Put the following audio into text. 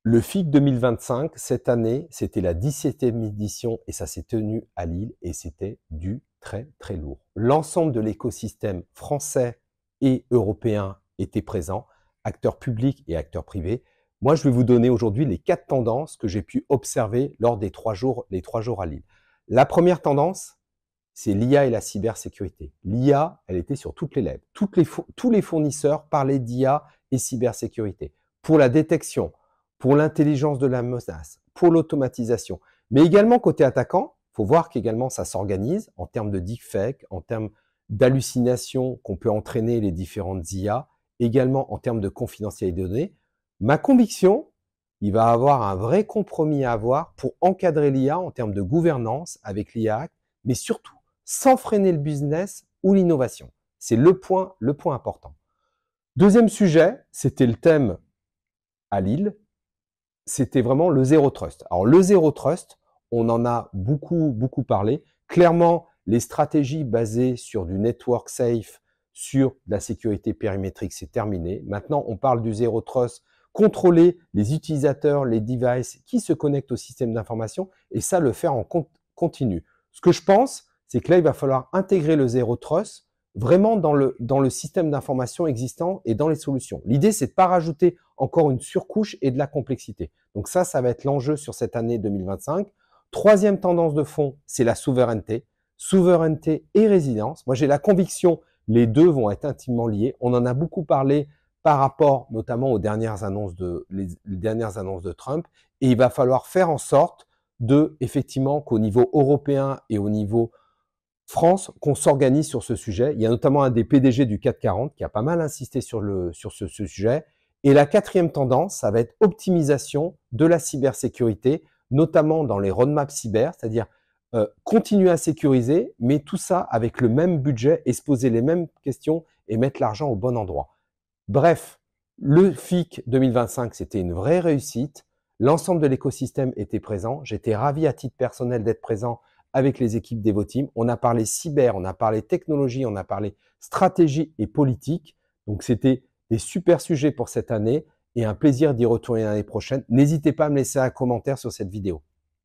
Le FIC 2025, cette année, c'était la 17e édition et ça s'est tenu à Lille et c'était du très très lourd. L'ensemble de l'écosystème français et européen était présent, acteurs publics et acteurs privés. Moi, je vais vous donner aujourd'hui les 4 tendances que j'ai pu observer lors des 3 jours à Lille. La première tendance, c'est l'IA et la cybersécurité. L'IA, elle était sur toutes les lèvres. Tous les fournisseurs parlaient d'IA et cybersécurité. Pour la détection, pour l'intelligence de la menace, pour l'automatisation. Mais également côté attaquant, il faut voir qu'également ça s'organise en termes de deepfake, en termes d'hallucination qu'on peut entraîner les différentes IA, également en termes de confidentialité des données. Ma conviction, il va avoir un vrai compromis à avoir pour encadrer l'IA en termes de gouvernance avec l'IA Act, mais surtout sans freiner le business ou l'innovation. C'est le point important. Deuxième sujet, c'était le thème à Lille, c'était vraiment le Zero Trust. Alors le Zero Trust, on en a beaucoup parlé. Clairement, les stratégies basées sur du network safe, sur de la sécurité périmétrique, c'est terminé. Maintenant, on parle du Zero Trust, contrôler les utilisateurs, les devices qui se connectent au système d'information et ça, le faire en continu. Ce que je pense, c'est que là, il va falloir intégrer le Zero Trust vraiment dans le système d'information existant et dans les solutions. L'idée, c'est de ne pas rajouter encore une surcouche et de la complexité. Donc ça va être l'enjeu sur cette année 2025. Troisième tendance de fond, c'est la souveraineté. Souveraineté et résilience. Moi, j'ai la conviction, les deux vont être intimement liés. On en a beaucoup parlé par rapport notamment aux dernières annonces les dernières annonces de Trump. Et il va falloir faire en sorte effectivement, qu'au niveau européen et au niveau France, qu'on s'organise sur ce sujet. Il y a notamment un des PDG du CAC 40 qui a pas mal insisté sur ce sujet. Et la quatrième tendance, ça va être optimisation de la cybersécurité, notamment dans les roadmaps cyber, c'est-à-dire continuer à sécuriser, mais tout ça avec le même budget et se poser les mêmes questions et mettre l'argent au bon endroit. Bref, le FIC 2025, c'était une vraie réussite. L'ensemble de l'écosystème était présent. J'étais ravi à titre personnel d'être présent avec les équipes d'Evoteam. On a parlé cyber, on a parlé technologie, on a parlé stratégie et politique. Donc, c'était des super sujets pour cette année et un plaisir d'y retourner l'année prochaine. N'hésitez pas à me laisser un commentaire sur cette vidéo.